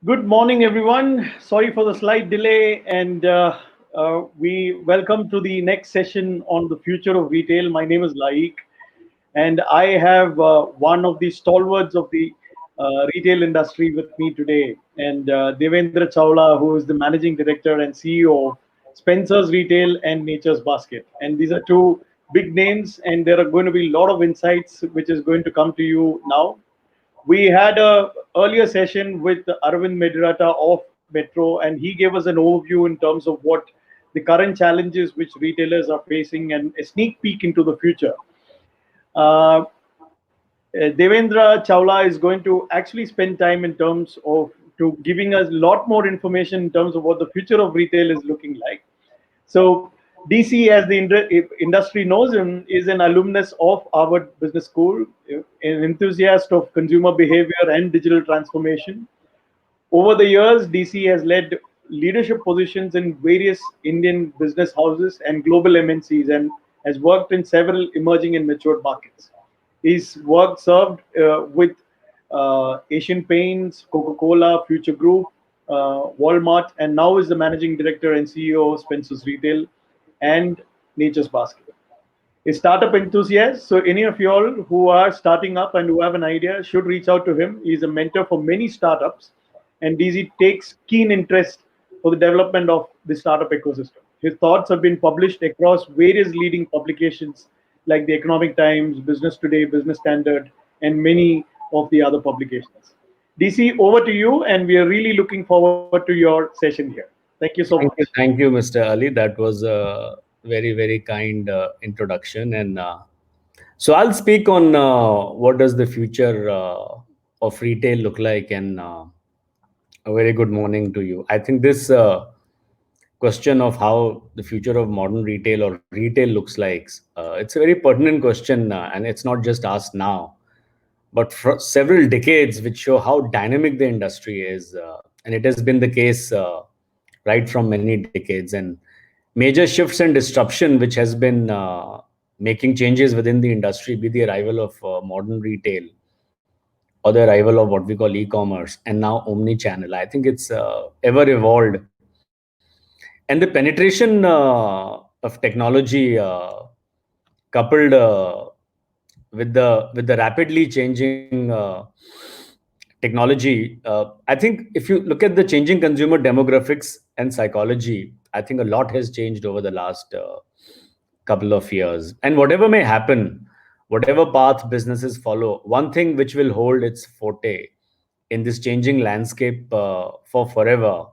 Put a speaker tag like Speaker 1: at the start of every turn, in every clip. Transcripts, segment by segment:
Speaker 1: Good morning, everyone. Sorry for the slight delay, and we welcome to the next session on the future of retail. My name is Laik, and I have one of the stalwarts of the retail industry with me today, and Devendra Chawla, who is the managing director and CEO of Spencer's Retail and Nature's Basket. And these are two big names, and there are going to be a lot of insights which is going to come to you now. We had a earlier session with Arvind Mediratta of Metro, and he gave us an overview in terms of what the current challenges which retailers are facing and a sneak peek into the future. Uh, Devendra Chawla is going to actually spend time in terms of to giving us a lot more information in terms of what the future of retail is looking like. So DC, as the industry knows him, is an alumnus of Harvard Business School, an enthusiast of consumer behavior and digital transformation. Over the years, DC has led leadership positions in various Indian business houses and global MNCs and has worked in several emerging and matured markets. His work served with Asian Paints, Coca-Cola, Future Group, Walmart, and now is the managing director and CEO of Spencer's Retail and Nature's Basket. A startup enthusiast. So any of you all who are starting up and who have an idea should reach out to him. He's a mentor for many startups, and DZ takes keen interest for the development of the startup ecosystem. His thoughts have been published across various leading publications like the Economic Times, Business Today, Business Standard, and many of the other publications. DC, over to you, and we are really looking forward to your session here. Thank you so much.
Speaker 2: Thank you, Mr. Ali. That was a very, very kind introduction. And so I'll speak on what does the future of retail look like. And a very good morning to you. I think this question of how the future of modern retail or retail looks like, it's a very pertinent question, and it's not just asked now, but for several decades, which show how dynamic the industry is, and it has been the case right from many decades. And major shifts and disruption, which has been making changes within the industry, be the arrival of modern retail or the arrival of what we call e-commerce and now omni-channel. I think it's ever evolved, and the penetration of technology coupled with the rapidly changing technology. I think if you look at the changing consumer demographics and psychology, I think a lot has changed over the last couple of years. And whatever may happen, whatever path businesses follow, one thing which will hold its forte in this changing landscape for forever,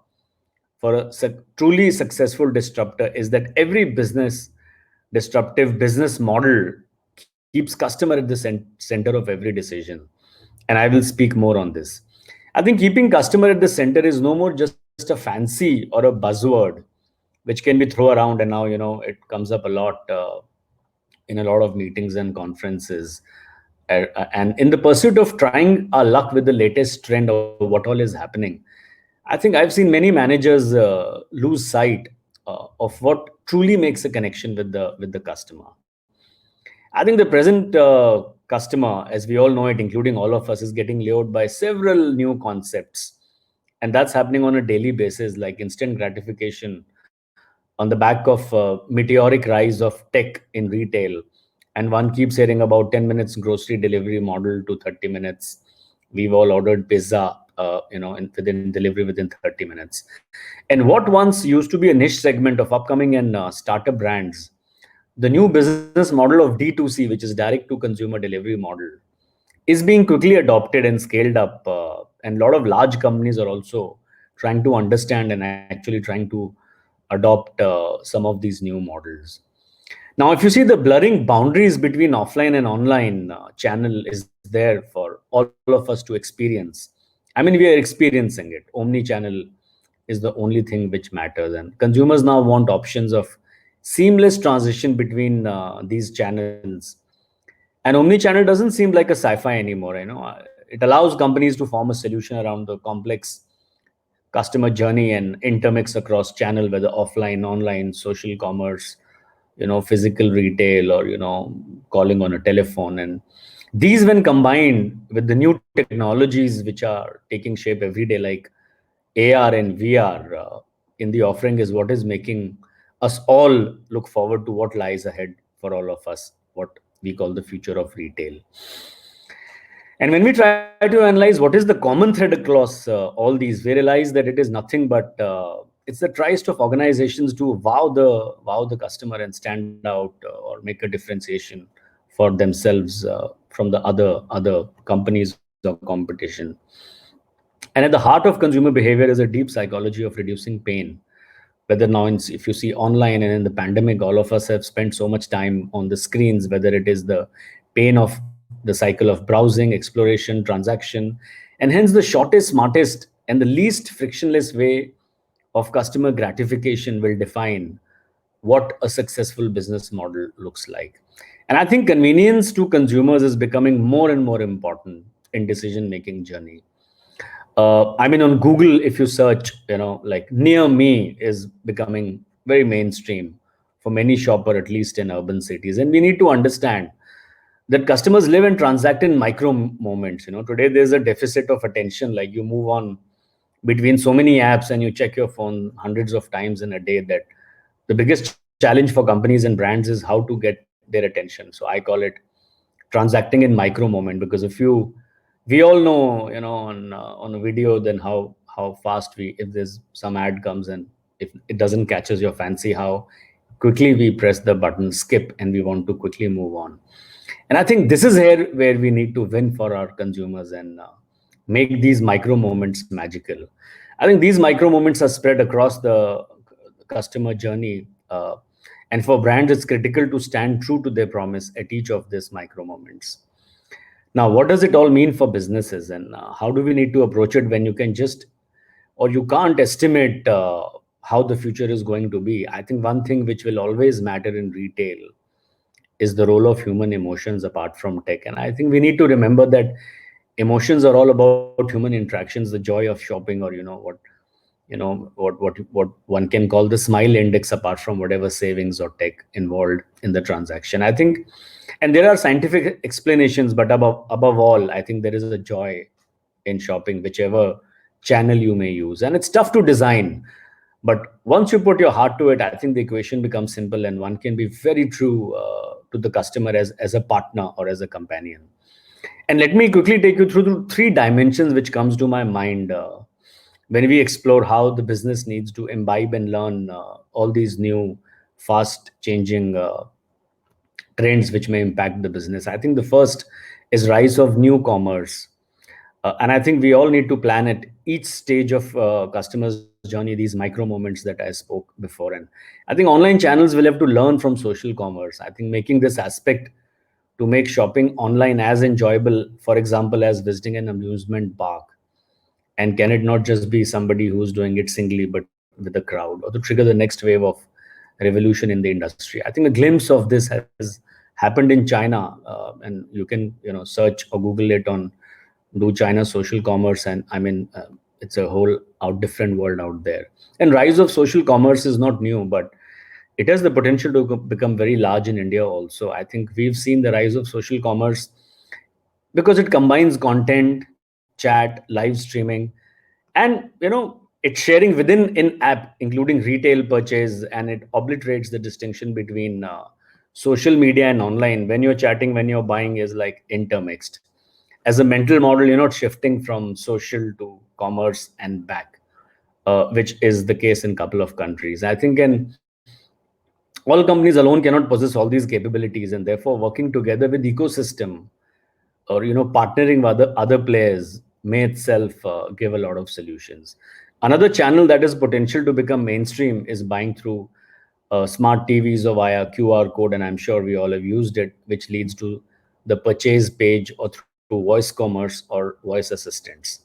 Speaker 2: for a truly successful disruptor, is that every business disruptive business model keeps customer at the center of every decision. And I will speak more on this. I think keeping customer at the center is no more just a fancy or a buzzword which can be thrown around, and now it comes up a lot in a lot of meetings and conferences, and in the pursuit of trying our luck with the latest trend of what all is happening. I think I've seen many managers lose sight of what truly makes a connection with the customer. I think the present customer, as we all know it, including all of us, is getting lured by several new concepts. And that's happening on a daily basis, like instant gratification on the back of meteoric rise of tech in retail. And one keeps hearing about 10 minutes grocery delivery model to 30 minutes. We've all ordered pizza, within delivery within 30 minutes. And what once used to be a niche segment of upcoming and startup brands, the new business model of D2C, which is direct to consumer delivery model, is being quickly adopted and scaled up. And a lot of large companies are also trying to understand and actually trying to adopt some of these new models. Now, if you see, the blurring boundaries between offline and online channel is there for all of us to experience. I mean, we are experiencing it. Omni-channel is the only thing which matters, and consumers now want options of seamless transition between these channels. And omni-channel doesn't seem like a sci-fi anymore. It allows companies to form a solution around the complex customer journey and intermix across channel, whether offline, online, social commerce, physical retail, or calling on a telephone. And these, when combined with the new technologies which are taking shape every day, like AR and VR in the offering is what is making us all look forward to what lies ahead for all of us, what we call the future of retail. And when we try to analyze what is the common thread across all these, we realize that it is nothing but it's the tries of organizations to wow the customer and stand out or make a differentiation for themselves from the other companies or competition. And at the heart of consumer behavior is a deep psychology of reducing pain. Whether now if you see online and in the pandemic, all of us have spent so much time on the screens, whether it is the pain of the cycle of browsing, exploration, transaction, and hence the shortest, smartest, and the least frictionless way of customer gratification will define what a successful business model looks like. And I think convenience to consumers is becoming more and more important in decision making journey. I mean, on Google, if you search, like near me is becoming very mainstream for many shopper, at least in urban cities. And we need to understand that customers live and transact in micro moments. Today there's a deficit of attention. Like you move on between so many apps and you check your phone hundreds of times in a day that the biggest challenge for companies and brands is how to get their attention. So I call it transacting in micro moment, because if you we all know on a video then how fast we, if there's some ad comes and if it doesn't catches your fancy, how quickly we press the button skip and we want to quickly move on. And I think this is here where we need to win for our consumers and make these micro moments magical. I think these micro moments are spread across the customer journey. And for brands, it's critical to stand true to their promise at each of these micro moments. Now, what does it all mean for businesses, and how do we need to approach it when you can just or you can't estimate how the future is going to be? I think one thing which will always matter in retail is the role of human emotions apart from tech. And I think we need to remember that emotions are all about human interactions, the joy of shopping, or what one can call the smile index apart from whatever savings or tech involved in the transaction. I think, and there are scientific explanations, but above all, I think there is a joy in shopping, whichever channel you may use. And it's tough to design, but once you put your heart to it, I think the equation becomes simple, and one can be very true to the customer as a partner or as a companion. And let me quickly take you through the three dimensions which comes to my mind when we explore how the business needs to imbibe and learn all these new fast changing trends which may impact the business. I think the first is rise of new commerce. And I think we all need to plan at each stage of customers journey these micro moments that I spoke before. And I think online channels will have to learn from social commerce. I think making this aspect to make shopping online as enjoyable, for example, as visiting an amusement park. And can it not just be somebody who's doing it singly, but with a crowd, or to trigger the next wave of revolution in the industry? I think a glimpse of this has happened in China, and you can search or Google it on do China social commerce, and I mean it's a whole out different world out there. And rise of social commerce is not new, but it has the potential to become very large in India also. I think we've seen the rise of social commerce because it combines content, chat, live streaming, and it's sharing within in app, including retail purchase, and it obliterates the distinction between social media and online. When you're chatting, when you're buying is like intermixed. As a mental model, you're not shifting from social to commerce and back, which is the case in a couple of countries. I think in all companies alone cannot possess all these capabilities, and therefore working together with ecosystem or partnering with other players may itself give a lot of solutions. Another channel that has potential to become mainstream is buying through smart TVs or via QR code, and I'm sure we all have used it, which leads to the purchase page or through voice commerce or voice assistants.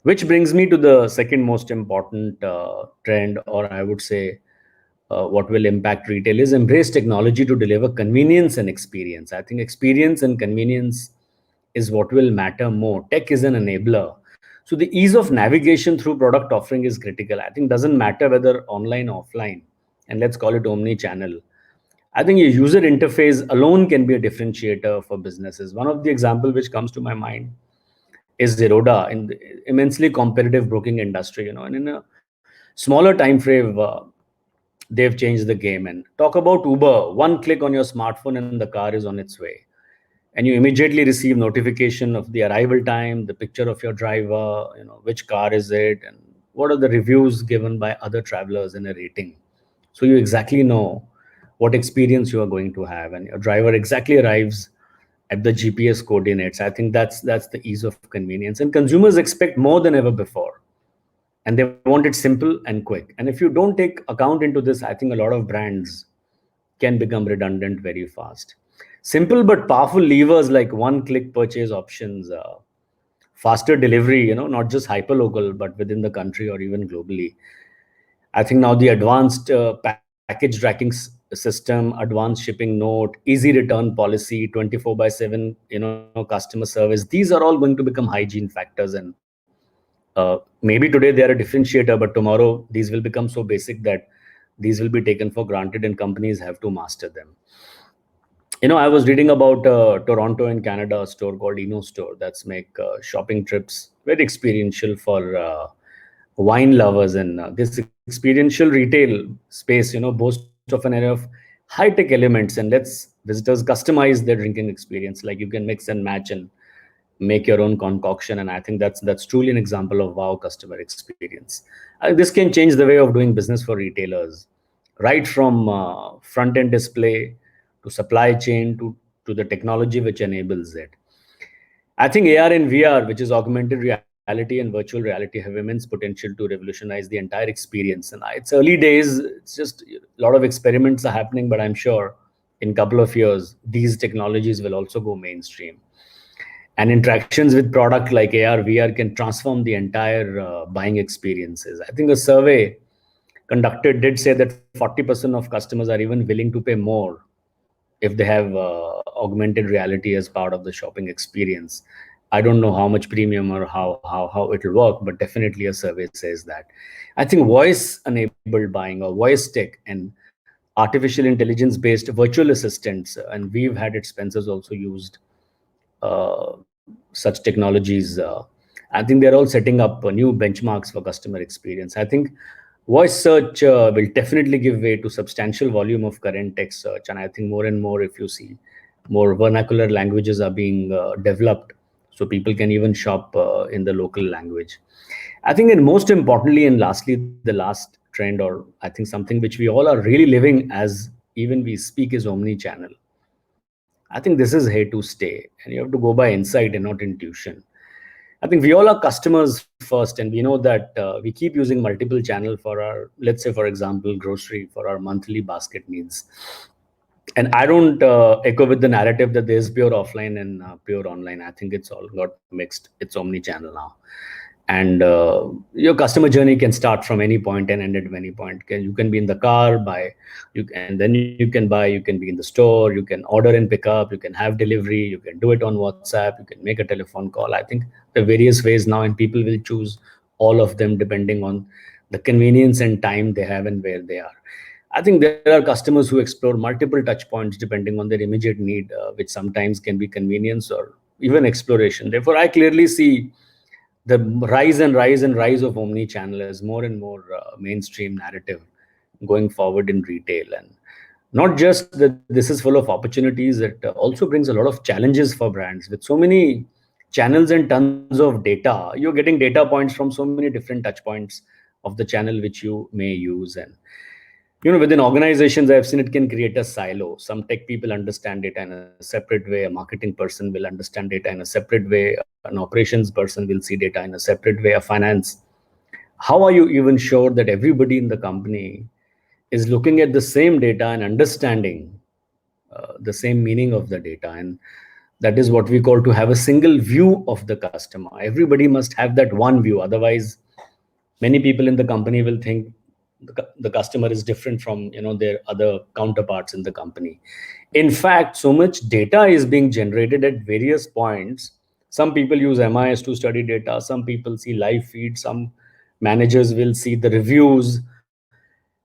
Speaker 2: Which brings me to the second most important trend, or I would say what will impact retail, is embrace technology to deliver convenience and experience. I think experience and convenience is what will matter more. Tech is an enabler. So the ease of navigation through product offering is critical. I think doesn't matter whether online or offline, and let's call it omni channel. I think your user interface alone can be a differentiator for businesses. One of the example which comes to my mind is Zerodha in the immensely competitive broking industry, and in a smaller time frame, they've changed the game. And talk about Uber, one click on your smartphone and the car is on its way. And you immediately receive notification of the arrival time, the picture of your driver, which car is it, and what are the reviews given by other travelers in a rating. So you exactly know what experience you are going to have, and your driver exactly arrives at the GPS coordinates. I think that's the ease of convenience, and consumers expect more than ever before, and they want it simple and quick. And if you don't take account into this, I think a lot of brands can become redundant very fast. Simple but powerful levers like one click purchase options, faster delivery, not just hyperlocal but within the country or even globally. I think now the advanced package tracking system, advanced shipping note, easy return policy, 24/7, customer service. These are all going to become hygiene factors, and maybe today they are a differentiator, but tomorrow these will become so basic that these will be taken for granted, and companies have to master them. I was reading about Toronto in Canada, a store called Eno Store that's make shopping trips very experiential for wine lovers. And this experiential retail space, boasts of an area of high-tech elements, and lets visitors customize their drinking experience. Like, you can mix and match and make your own concoction. And I think that's truly an example of wow customer experience. This can change the way of doing business for retailers, right from front end display to supply chain to the technology which enables it. I think AR and VR, which is augmented reality and virtual reality, have immense potential to revolutionize the entire experience. And it's early days. It's just a lot of experiments are happening, but I'm sure in a couple of years, these technologies will also go mainstream. And interactions with product like AR, VR can transform the entire buying experiences. I think a survey conducted did say that 40% of customers are even willing to pay more if they have augmented reality as part of the shopping experience. I don't know how much premium or how it will work, but definitely a survey says that. I think voice enabled buying or voice tech and artificial intelligence based virtual assistants, and we've had at Spencer's also used such technologies. I think they're all setting up new benchmarks for customer experience. I think voice search will definitely give way to substantial volume of current text search, and I think more and more, if you see, more vernacular languages are being developed, so people can even shop in the local language. I think, and most importantly, and lastly, the last trend, or I think something which we all are really living as even we speak, is omni-channel. I think this is here to stay, and you have to go by insight and not intuition. I think we all are customers first, and we know that we keep using multiple channels for our, let's say, for example, grocery, for our monthly basket needs. And I don't echo with the narrative that there's pure offline and pure online. I think it's all got mixed. It's omni-channel now. And your customer journey can start from any point and end at any point. You can be in the car, and then you can buy. You can be in the store. You can order and pick up. You can have delivery. You can do it on WhatsApp. You can make a telephone call. I think there are various ways now, and people will choose all of them depending on the convenience and time they have and where they are. I think there are customers who explore multiple touch points depending on their immediate need, which sometimes can be convenience or even exploration. Therefore, I clearly see the rise of omni-channel as more and more mainstream narrative going forward in retail. And not just that this is full of opportunities, it also brings a lot of challenges for brands. With so many channels and tons of data, you're getting data points from so many different touch points of the channel which you may use. And within organizations, I've seen it can create a silo. Some tech people understand data in a separate way. A marketing person will understand data in a separate way. An operations person will see data in a separate way. A finance. How are you even sure that everybody in the company is looking at the same data and understanding the same meaning of the data? And that is what we call to have a single view of the customer. Everybody must have that one view. Otherwise, many people in the company will think the customer is different from their other counterparts in the company. In fact, so much data is being generated at various points. Some people use MIS to study data. Some people see live feeds. Some managers will see the reviews.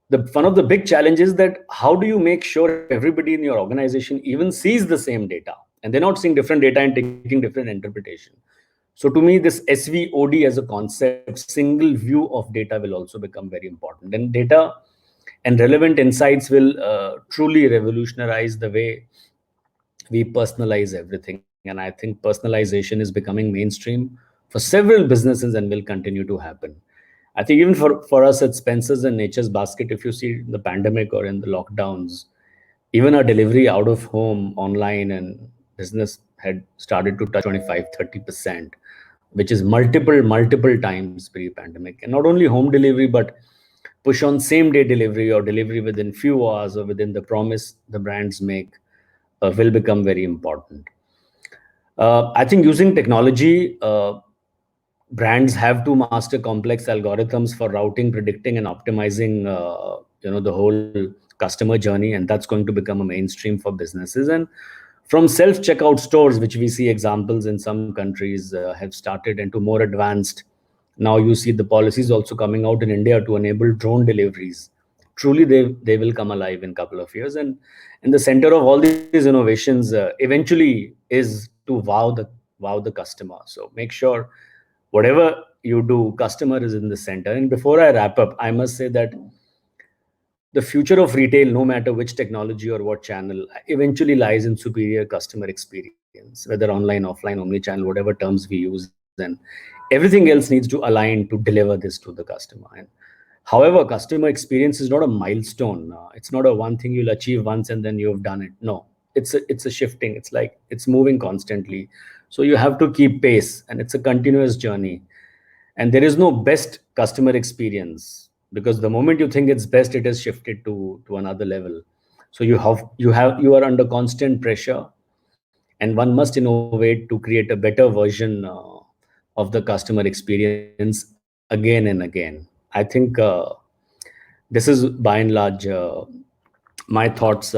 Speaker 2: One of the big challenges is that how do you make sure everybody in your organization even sees the same data, and they're not seeing different data and taking different interpretation? So to me, this SVOD as a concept, single view of data, will also become very important. And data and relevant insights will truly revolutionize the way we personalize everything. And I think personalization is becoming mainstream for several businesses and will continue to happen. I think even for us at Spencer's and Nature's Basket, if you see the pandemic or in the lockdowns, even our delivery out of home, online, and business had started to touch 25-30%, which is multiple times pre-pandemic. And not only home delivery, but push on same day delivery or delivery within few hours or within the promise the brands make will become very important. I think using technology, brands have to master complex algorithms for routing, predicting, and optimizing the whole customer journey, and that's going to become a mainstream for businesses. And from self checkout stores, which we see examples in some countries have started, into more advanced, now you see the policies also coming out in India to enable drone deliveries. Truly, they will come alive in a couple of years. And in the center of all these innovations eventually is to wow the customer. So make sure whatever you do, customer is in the center. And before I wrap up, I must say that the future of retail, no matter which technology or what channel, eventually lies in superior customer experience, whether online, offline, omni-channel, whatever terms we use. And everything else needs to align to deliver this to the customer. And however, customer experience is not a milestone. It's not a one thing you'll achieve once and then you've done it. No, it's a shifting. It's like it's moving constantly. So you have to keep pace, and it's a continuous journey. And there is no best customer experience, because the moment you think it's best, it has shifted to another level. So you are under constant pressure, and one must innovate to create a better version of the customer experience again and again. I think this is by and large my thoughts,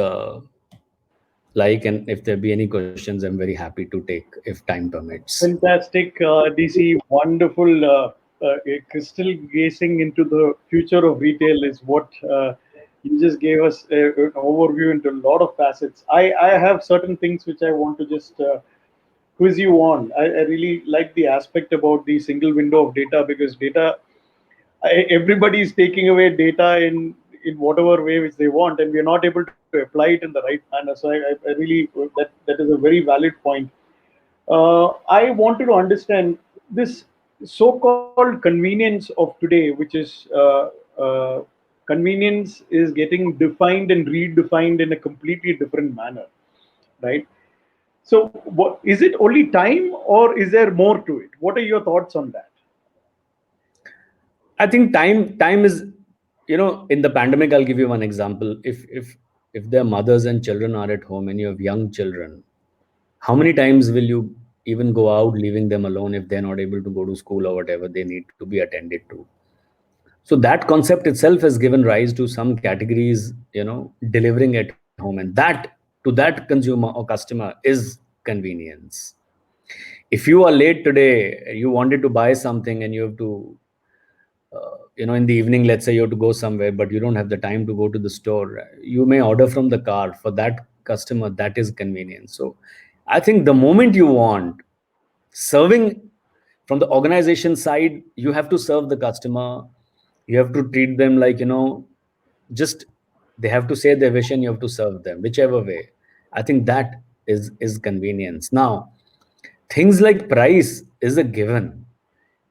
Speaker 2: like, and if there be any questions, I'm very happy to take if time permits.
Speaker 1: Fantastic, DC. Wonderful. Crystal gazing into the future of retail is what you just gave us an overview into a lot of facets. I have certain things which I want to just quiz you on. I really like the aspect about the single window of data, because data, everybody is taking away data in whatever way which they want, and we are not able to apply it in the right manner. So I really, that is a very valid point. I wanted to understand this so-called convenience of today, which is convenience is getting defined and redefined in a completely different manner, right? So, what, is it only time, or is there more to it? What are your thoughts on that?
Speaker 2: I think time is, in the pandemic, I'll give you one example. If their mothers and children are at home and you have young children, how many times will you even go out leaving them alone if they're not able to go to school or whatever they need to be attended to? So that concept itself has given rise to some categories, delivering at home, and that to that consumer or customer is convenience. If you are late today, you wanted to buy something and you have to, in the evening, let's say you have to go somewhere, but you don't have the time to go to the store, you may order from the car. For that customer, that is convenience. So I think the moment you want, serving from the organization side, you have to serve the customer. You have to treat them like, just they have to say their wish and you have to serve them whichever way. I think that is convenience. Now, things like price is a given.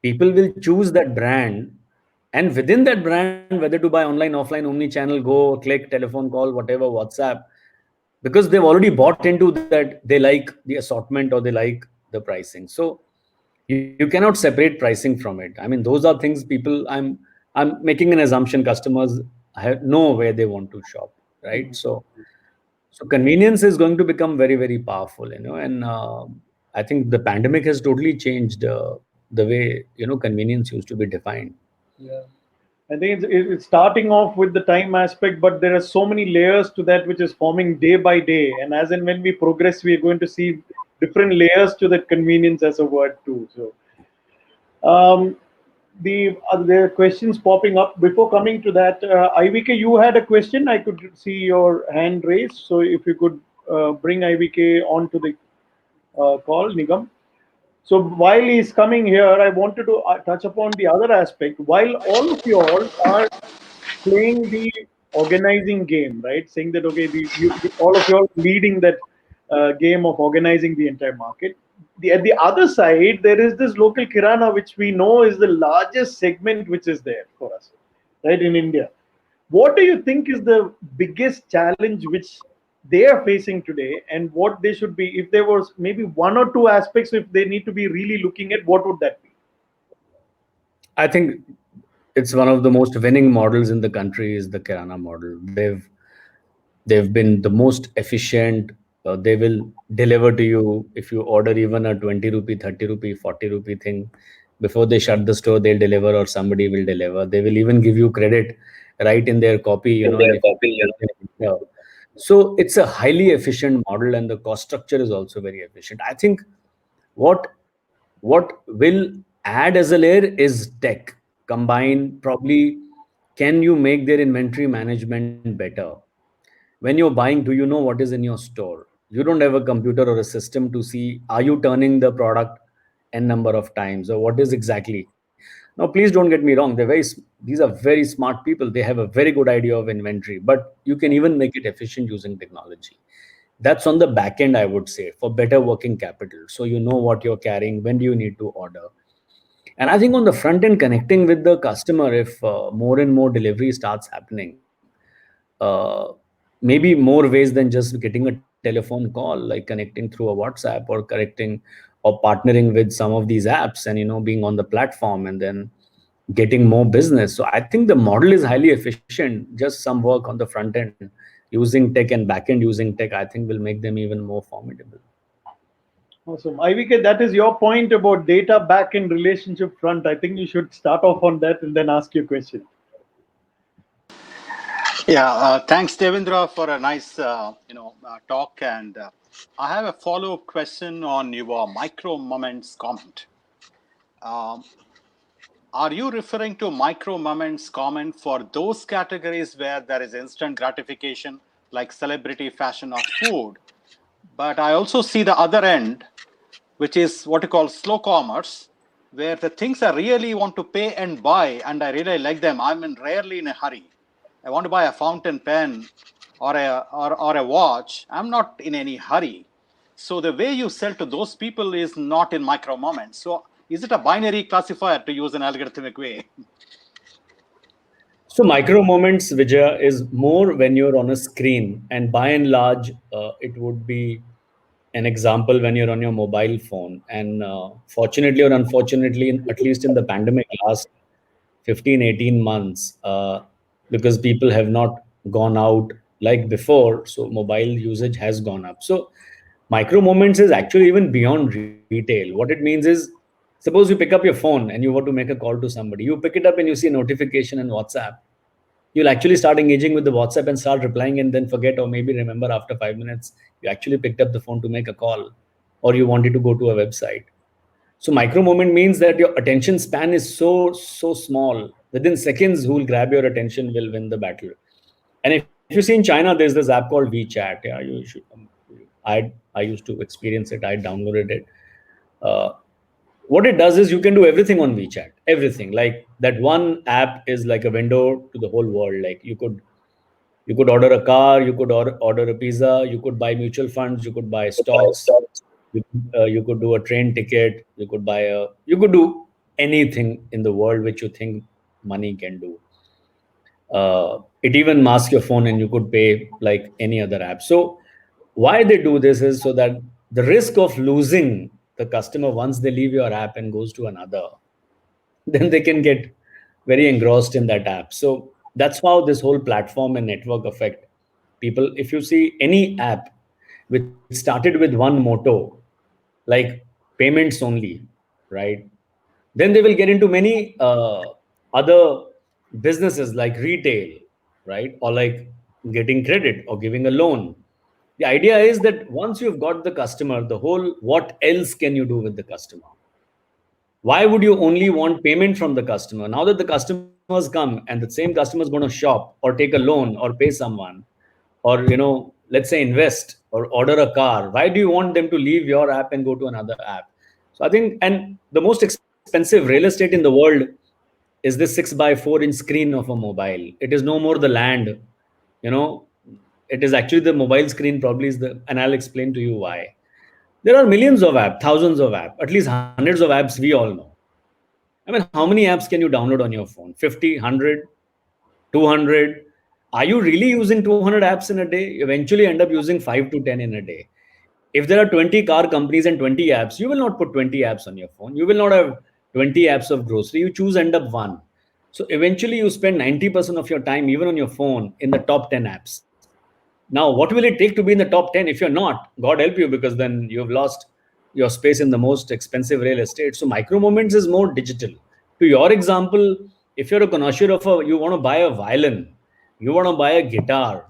Speaker 2: People will choose that brand, and within that brand, whether to buy online, offline, omni channel, go click, telephone call, whatever, WhatsApp, because they've already bought into that, they like the assortment or they like the pricing. So you cannot separate pricing from it. I mean, those are things people, I'm making an assumption, customers know where they want to shop, right? So convenience is going to become very, very powerful, and I think the pandemic has totally changed the way, convenience used to be defined.
Speaker 1: Yeah. I think it's starting off with the time aspect, but there are so many layers to that which is forming day by day. And as and when we progress, we are going to see different layers to that convenience as a word too. So, um, there are questions popping up. Before coming to that, IVK, you had a question. I could see your hand raised. So if you could bring IVK onto the call, Nigam. So while he's coming here, I wanted to touch upon the other aspect. While all of you all are playing the organizing game, right? Saying that okay, all of you are leading that game of organizing the entire market. At the other side, there is this local kirana, which we know is the largest segment which is there for us, right, in India. What do you think is the biggest challenge which they are facing today, and what they should be, if there was maybe one or two aspects, if they need to be really looking at, what would that be?
Speaker 2: I think it's one of the most winning models in the country is the Kirana model. They've been the most efficient. They will deliver to you if you order even a 20 rupee, 30 rupee, 40 rupee thing. Before they shut the store, they'll deliver or somebody will deliver. They will even give you credit right in their copy,
Speaker 3: in
Speaker 2: and
Speaker 3: their
Speaker 2: if
Speaker 3: copy,
Speaker 2: so it's a highly efficient model and the cost structure is also very efficient. I think what what will add as a layer is tech. Combine probably, can you make their inventory management better? When you're buying, do you know what is in your store? You don't have a computer or a system to see are you turning the product n number of times or what is exactly. Now please don't get me wrong, these are very smart people, they have a very good idea of inventory, but you can even make it efficient using technology. That's on the back end, I would say, for better working capital, so you know what you're carrying, when do you need to order. And I think on the front end, connecting with the customer, if more and more delivery starts happening, uh, maybe more ways than just getting a telephone call, like connecting through a WhatsApp or connecting or partnering with some of these apps and being on the platform and then getting more business. So I think the model is highly efficient. Just some work on the front end using tech and back end using tech, I think will make them even more formidable.
Speaker 1: Awesome. Ivike, that is your point about data back in relationship front. I think you should start off on that and then ask your question.
Speaker 3: Yeah, thanks, Devendra, for a nice, talk. And I have a follow-up question on your micro moments comment. Um, are you referring to micro moments comment for those categories where there is instant gratification, like celebrity, fashion, or food? But I also see the other end, which is what you call slow commerce, where the things I really want to pay and buy, and I really like them. Rarely in a hurry. I want to buy a fountain pen or a watch. I'm not in any hurry. So the way you sell to those people is not in micro moments. So is it a binary classifier, to use an algorithmic way?
Speaker 2: So micro moments, Vijaya, is more when you're on a screen, and by and large, it would be an example when you're on your mobile phone. And fortunately or unfortunately, at least in the pandemic last 15, 18 months, because people have not gone out like before, so mobile usage has gone up. So micro moments is actually even beyond retail. What it means is, suppose you pick up your phone and you want to make a call to somebody, you pick it up and you see a notification in WhatsApp. You'll actually start engaging with the WhatsApp and start replying and then forget, or maybe remember after 5 minutes you actually picked up the phone to make a call, or you wanted to go to a website. So micro moment means that your attention span is so small. Within seconds, who will grab your attention will win the battle. And if you see in China, there's this app called WeChat. Yeah, you should. I used to experience it. I downloaded it. Uh, what it does is you can do everything on WeChat. Everything, like that one app is like a window to the whole world. Like you could order a car, you could order a pizza, you could buy mutual funds, you could buy stocks, you could do a train ticket, you could do anything in the world which you think money can do. It even masks your phone and you could pay like any other app. So why they do this is so that the risk of losing the customer once they leave your app and goes to another, then they can get very engrossed in that app. So that's how this whole platform and network affect people. If you see any app which started with one motto, like payments only, right? Then they will get into many other businesses like retail, right? Or like getting credit or giving a loan. The idea is that once you've got the customer, the whole what else can you do with the customer? Why would you only want payment from the customer? Now that the customers come and the same customer is going to shop or take a loan or pay someone, or let's say invest or order a car, why do you want them to leave your app and go to another app? So I think, and the most expensive real estate in the world is this 6 by 4 inch screen of a mobile. It is no more the land, you know, it is actually the mobile screen probably is the, and I'll explain to you why. There are millions of apps, thousands of apps, at least hundreds of apps we all know. I mean, how many apps can you download on your phone? 50, 100, 200? Are you really using 200 apps in a day? You eventually end up using 5 to 10 in a day. If there are 20 car companies and 20 apps, you will not put 20 apps on your phone. You will not have 20 apps of grocery. You choose end up one. So eventually you spend 90% of your time, even on your phone, in the top 10 apps. Now, what will it take to be in the top 10? If you're not, God help you, because then you've lost your space in the most expensive real estate. So micro moments is more digital. To your example, if you're a connoisseur of you want to buy a violin, you want to buy a guitar,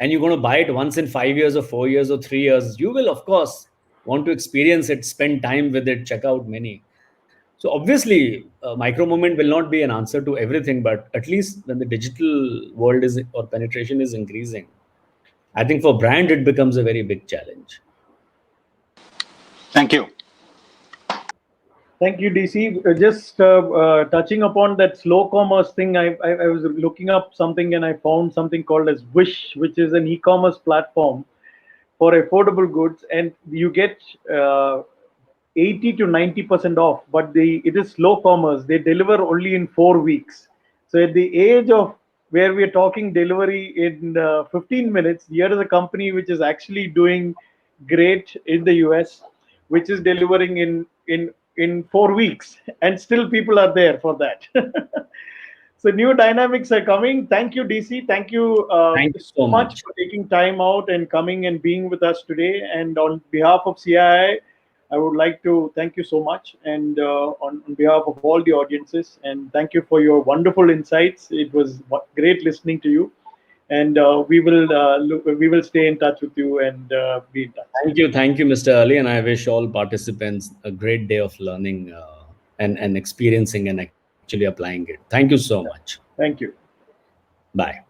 Speaker 2: and you're going to buy it once in 5 years or 4 years or 3 years, you will, of course, want to experience it, spend time with it, check out many. So obviously, micro moment will not be an answer to everything, but at least when the digital world is or penetration is increasing, I think for brand it becomes a very big challenge.
Speaker 3: Thank you.
Speaker 1: Thank you, DC. Just touching upon that slow commerce thing, I was looking up something and I found something called as Wish, which is an e-commerce platform for affordable goods, and you get 80 to 90% off. But it is slow commerce. They deliver only in 4 weeks. So at the age of where we are talking delivery in 15 minutes, here is a company which is actually doing great in the US, which is delivering in 4 weeks, and still people are there for that. So new dynamics are coming. Thank you, DC. Thank you
Speaker 2: Thank you so
Speaker 1: so much
Speaker 2: much.
Speaker 1: for taking time out and coming and being with us today. And on behalf of CII, I would like to thank you so much, and on behalf of all the audiences, and thank you for your wonderful insights. It was great listening to you, and we will stay in touch with you and be in touch.
Speaker 2: Thank you, Mr. Ali, and I wish all participants a great day of learning and experiencing and actually applying it. Thank you so much.
Speaker 1: Thank you.
Speaker 2: Bye.